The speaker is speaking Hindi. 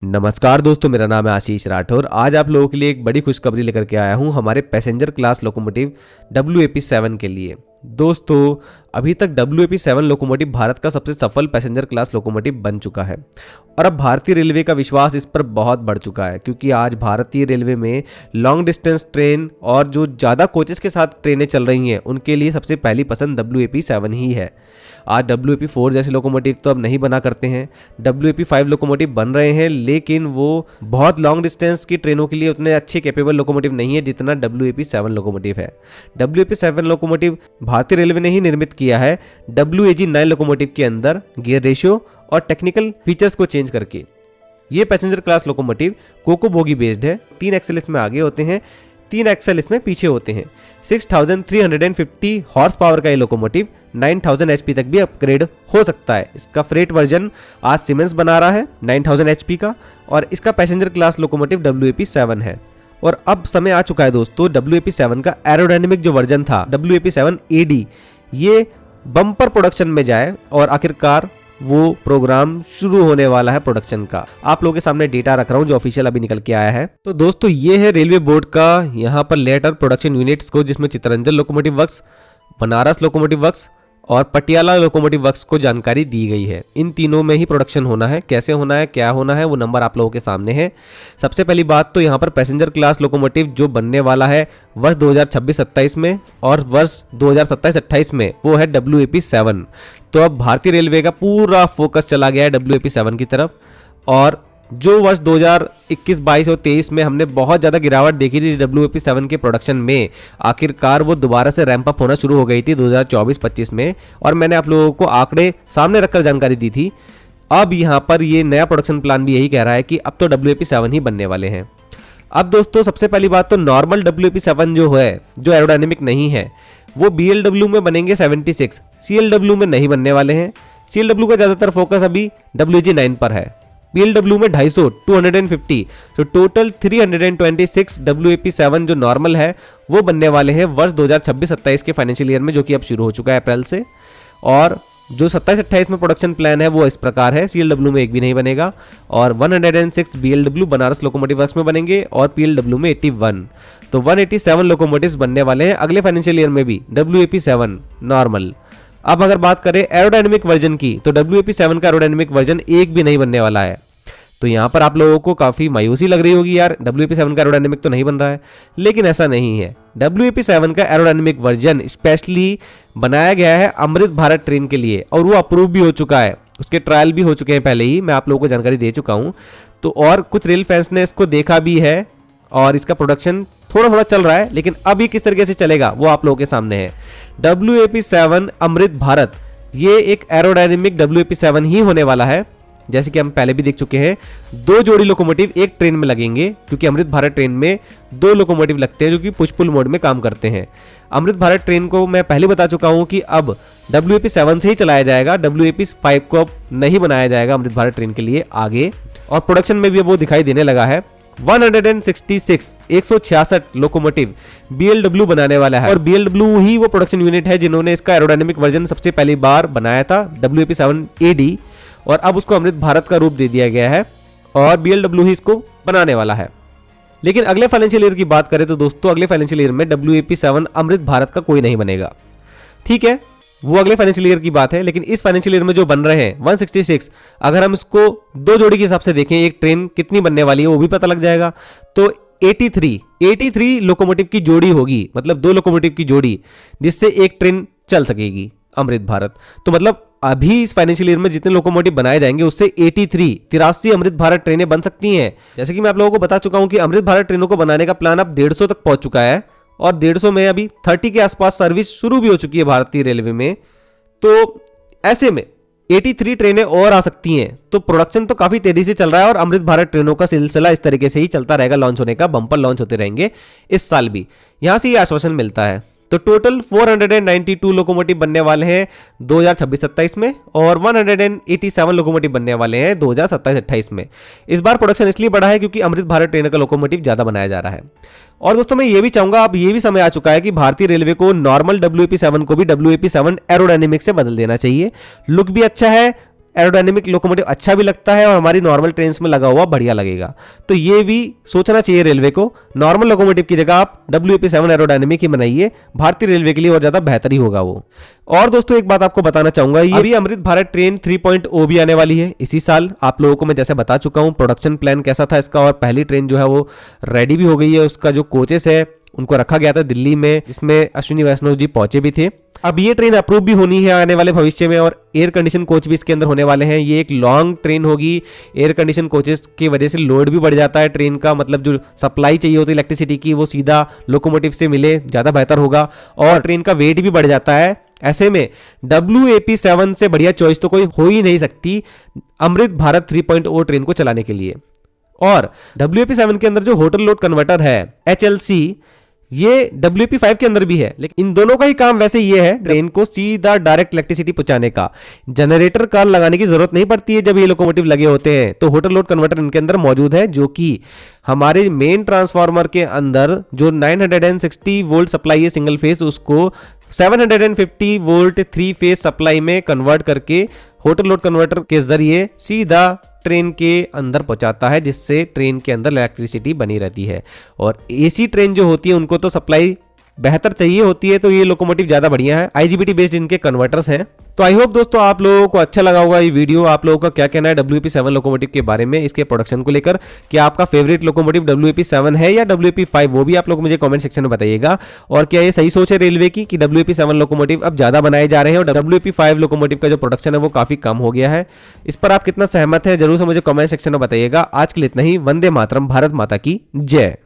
नमस्कार दोस्तों, मेरा नाम है आशीष राठौर। आज आप लोगों के लिए एक बड़ी खुशखबरी लेकर के आया हूं हमारे पैसेंजर क्लास लोकोमोटिव WAP7 के लिए। दोस्तों, अभी तक WAP7 लोकोमोटिव भारत का सबसे सफल पैसेंजर क्लास लोकोमोटिव बन चुका है और अब भारतीय रेलवे का विश्वास इस पर बहुत बढ़ चुका है, क्योंकि आज भारतीय रेलवे में लॉन्ग डिस्टेंस ट्रेन और जो ज़्यादा कोचेस के साथ ट्रेनें चल रही हैं उनके लिए सबसे पहली पसंद WAP7 ही है। आज WAP4 जैसे लोकोमोटिव तो अब नहीं बना करते हैं, WAP5 लोकोमोटिव बन रहे हैं, लेकिन वो बहुत लॉन्ग डिस्टेंस की ट्रेनों के लिए उतने अच्छे कैपेबल लोकोमोटिव नहीं है जितना WAP7 लोकोमोटिव है। WAP7 लोकोमोटिव भारतीय रेलवे ने ही निर्मित किया है WAG9 लोकोमोटिव के अंदर गियर रेशियो और टेक्निकल फीचर्स को चेंज करके। ये passenger class locomotive Co Co bogie based है। 3 एक्सेल इसमें आगे होते हैं, 3 एक्सेल इसमें पीछे होते हैं। 6350 हॉर्स पावर का ये लोकोमोटिव 9000 HP तक भी अपग्रेड हो सकता है। इसका फ्रेट वर्जन आज सीमेंस बना रहा है 9000 HP का, और इसका पैसेंजर क्लास लोकोमोटिव WAP7 है। और अब समय आ चुका है दोस्तों WAP7 का एरोडायनेमिक जो वर्जन था WAP7 AD, ये बम्पर प्रोडक्शन में जाए और आखिरकार वो प्रोग्राम शुरू होने वाला है प्रोडक्शन का। आप लोगों के सामने डेटा रख रहा हूं जो ऑफिशियल अभी निकल के आया है। तो दोस्तों, ये है रेलवे बोर्ड का यहाँ पर लेटर प्रोडक्शन यूनिट्स को, जिसमें Chittaranjan locomotive works, Banaras locomotive works और पटियाला लोकोमोटिव वर्क्स को जानकारी दी गई है। इन तीनों में ही प्रोडक्शन होना है। कैसे होना है, क्या होना है, वो नंबर आप लोगों के सामने है। सबसे पहली बात तो यहाँ पर पैसेंजर क्लास लोकोमोटिव जो बनने वाला है वर्ष 2026-27 में और वर्ष 2027-28 में, वो है WAP7। तो अब भारतीय रेलवे का पूरा फोकस चला गया है WAP7 की तरफ। और जो वर्ष 2021-22 और 23 में हमने बहुत ज़्यादा गिरावट देखी थी WAP7 के प्रोडक्शन में, आखिरकार वो दोबारा से रैंप अप होना शुरू हो गई थी 2024-25 में, और मैंने आप लोगों को आंकड़े सामने रखकर जानकारी दी थी। अब यहाँ पर ये नया प्रोडक्शन प्लान भी यही कह रहा है कि अब तो WAP7 ही बनने वाले हैं। अब दोस्तों, सबसे पहली बात तो नॉर्मल WAP7 जो है, जो एरोडायनेमिक नहीं है, वो BLW में बनेंगे 76, CLW में नहीं बनने वाले हैं। CLW का ज़्यादातर फोकस अभी WAG9 पर है। PLW में 250 तो टोटल 326 WAP7 जो नॉर्मल है वो बनने वाले हैं वर्ष 2026-27 के फाइनेंशियल ईयर में, जो कि अब शुरू हो चुका है अप्रैल से। और जो 27-28 में प्रोडक्शन प्लान है वो इस प्रकार है। CLW में एक भी नहीं बनेगा, और 106 BLW बनारस लोकोमोटिव वर्क्स में बनेंगे और PLW में 81, तो 187 लोकोमोटिव्स बनने वाले हैं अगले फाइनेंशियल ईयर में भी WAP7 नॉर्मल। अब अगर बात करें एरोडायनेमिक वर्जन की, तो WAP7 का एरोडायनेमिक वर्जन एक भी नहीं बनने वाला है। तो यहाँ पर आप लोगों को काफ़ी मायूसी लग रही होगी, यार WAP7 का एरोडायनेमिक तो नहीं बन रहा है, लेकिन ऐसा नहीं है। WAP7 का एरोडायनेमिक वर्जन स्पेशली बनाया गया है अमृत भारत ट्रेन के लिए, और वो अप्रूव भी हो चुका है। उसके ट्रायल भी हो चुके हैं पहले ही, मैं आप लोगों को जानकारी दे चुका हूँ। तो और कुछ रेल फैंस ने इसको देखा भी है और इसका प्रोडक्शन थोड़ा थोड़ा चल रहा है, लेकिन अभी किस तरीके से चलेगा वो आप लोगों के सामने है। WAP7 अमृत भारत, ये एक एरोडायनेमिक WAP7 ही होने वाला है। जैसे कि हम पहले भी देख चुके हैं, 2 जोड़ी लोकोमोटिव एक ट्रेन में लगेंगे, क्योंकि अमृत भारत ट्रेन में 2 लोकोमोटिव लगते हैं जो कि पुश पुल मोड में काम करते हैं। अमृत भारत ट्रेन को मैं पहले बता चुका हूं कि अब WAP7 से ही चलाया जाएगा, WAP5 को अब नहीं बनाया जाएगा अमृत भारत ट्रेन के लिए आगे। और प्रोडक्शन में भी अब वो दिखाई देने लगा है। 166 लोकोमोटिव BLW बनाने वाला है, और BLW ही वो प्रोडक्शन यूनिट है जिन्होंने इसका एरोडायनेमिक वर्जन सबसे पहली बार बनाया था WAP7 AD, और अब उसको अमृत भारत का रूप दे दिया गया है और BLW ही इसको बनाने वाला है। लेकिन अगले फाइनेंशियल ईयर की बात करें तो दोस्तों, अगले फाइनेंशियल ईयर में WAP7 अमृत भारत का कोई नहीं बनेगा। ठीक है, वो अगले फाइनेंशियल ईयर की बात है, लेकिन इस फाइनेंशियल ईयर में जो बन रहे हैं 166, अगर हम इसको 2 जोड़ी के हिसाब से देखें, एक ट्रेन कितनी बनने वाली है वो भी पता लग जाएगा। तो 83 लोकोमोटिव की जोड़ी होगी, मतलब 2 लोकोमोटिव की जोड़ी, जिससे एक ट्रेन चल सकेगी अमृत भारत। तो मतलब अभी इस फाइनेंशियल ईयर में जितने लोकोमोटिव बनाए जाएंगे उससे 83 अमृत भारत ट्रेनें बन सकती हैं। जैसे कि मैं आप लोगों को बता चुका हूं कि अमृत भारत ट्रेनों को बनाने का प्लान अब 150 तक पहुंच चुका है, और 150 में अभी 30 के आसपास सर्विस शुरू भी हो चुकी है भारतीय रेलवे में। तो ऐसे में 83 ट्रेनें और आ सकती हैं। तो प्रोडक्शन तो काफी तेजी से चल रहा है, और अमृत भारत ट्रेनों का सिलसिला इस तरीके से ही चलता रहेगा, लॉन्च होने का, बम्पर लॉन्च होते रहेंगे इस साल भी। यहां से ये आश्वासन मिलता है। तो टोटल 492 लोकोमोटिव बनने वाले हैं 2026-27 में, और 187 लोकोमोटिव बनने वाले हैं 2027-28 में। इस बार प्रोडक्शन इसलिए बढ़ा है क्योंकि अमृत भारत ट्रेन का लोकोमोटिव ज्यादा बनाया जा रहा है। और दोस्तों, मैं ये भी चाहूंगा, अब ये भी समय आ चुका है कि भारतीय रेलवे को नॉर्मल WAP7 को भी WAP7 एरोडायनेमिक से बदल देना चाहिए। लुक भी अच्छा है, एरोडायनेमिक लोकोमोटिव अच्छा भी लगता है और हमारी नॉर्मल ट्रेन में लगा हुआ बढ़िया लगेगा। तो ये भी सोचना चाहिए रेलवे को, नॉर्मल लोकोमोटिव की जगह आप WAP7 एरोडायनेमिक ही बनाइए, भारतीय रेलवे के लिए और ज्यादा बेहतर ही होगा वो। और दोस्तों एक बात आपको बताना चाहूंगा, ये भी अमृत भारत ट्रेन 3.0 भी आने वाली है इसी साल। आप लोगों को मैं जैसे बता चुका हूं प्रोडक्शन प्लान कैसा था इसका, और पहली ट्रेन जो है वो रेडी भी हो गई है। उसका जो कोचेस है उनको रखा गया था दिल्ली में, जिसमें अश्विनी वैष्णव जी पहुंचे भी थे। अब ये ट्रेन अप्रूव भी होनी है आने वाले भविष्य में, और एयर कंडीशन कोच भी इसके अंदर होने वाले हैं। ये एक लॉन्ग ट्रेन होगी, एयर कंडीशन कोचेस की वजह से लोड भी बढ़ जाता है ट्रेन का, मतलब जो सप्लाई चाहिए होती है इलेक्ट्रिसिटी की वो सीधा लोकोमोटिव से मिले, ज़्यादा बेहतर होगा, और ट्रेन का वेट भी बढ़ जाता है। ऐसे में WAP7 से बढ़िया चॉइस तो कोई हो ही नहीं सकती अमृत भारत 3.0 ट्रेन को चलाने के लिए। और WAP7 के अंदर जो होटल लोड कन्वर्टर है HLC, ये WAP5 के अंदर भी है, लेकिन इन दोनों का ही काम वैसे ये है ट्रेन को सीधा डायरेक्ट इलेक्ट्रिसिटी पहुंचाने का। जनरेटर का लगाने की जरूरत नहीं पड़ती है जब ये लोकोमोटिव लगे होते हैं। तो होटल लोड कन्वर्टर इनके अंदर मौजूद है, जो कि हमारे मेन ट्रांसफार्मर के अंदर जो 960 वोल्ट सप्लाई है सिंगल फेस, उसको 750 वोल्ट 3 फेज सप्लाई में कन्वर्ट करके होटल लोड कन्वर्टर के जरिए सीधा ट्रेन के अंदर पहुंचाता है, जिससे ट्रेन के अंदर इलेक्ट्रिसिटी बनी रहती है। और AC ट्रेन जो होती है उनको तो सप्लाई बेहतर चाहिए होती है, तो ये लोकोमोटिव ज़्यादा बढ़िया है। IGBT बेस्ड इनके कन्वर्टर्स हैं। तो आई होप दोस्तों आप लोगों को अच्छा लगा होगा ये वीडियो। आप लोगों का क्या कहना है WAP7 लोकोमोटिव के बारे में, इसके प्रोडक्शन को लेकर? क्या आपका फेवरेट लोकोमोटिव WAP7 है या WAP5? वो भी आप लोग मुझे कमेंट सेक्शन में बताइएगा। और क्या ये सही सोच है रेलवे की कि WAP7 लोकोमोटिव अब ज़्यादा बनाए जा रहे हैं और WAP5 लोकोमोटिव का जो प्रोडक्शन है वो काफ़ी कम हो गया है? इस पर आप कितना सहमत है जरूर से मुझे कमेंट सेक्शन में बताइएगा। आज के लिए इतना ही। वंदे मातरम, भारत माता की जय।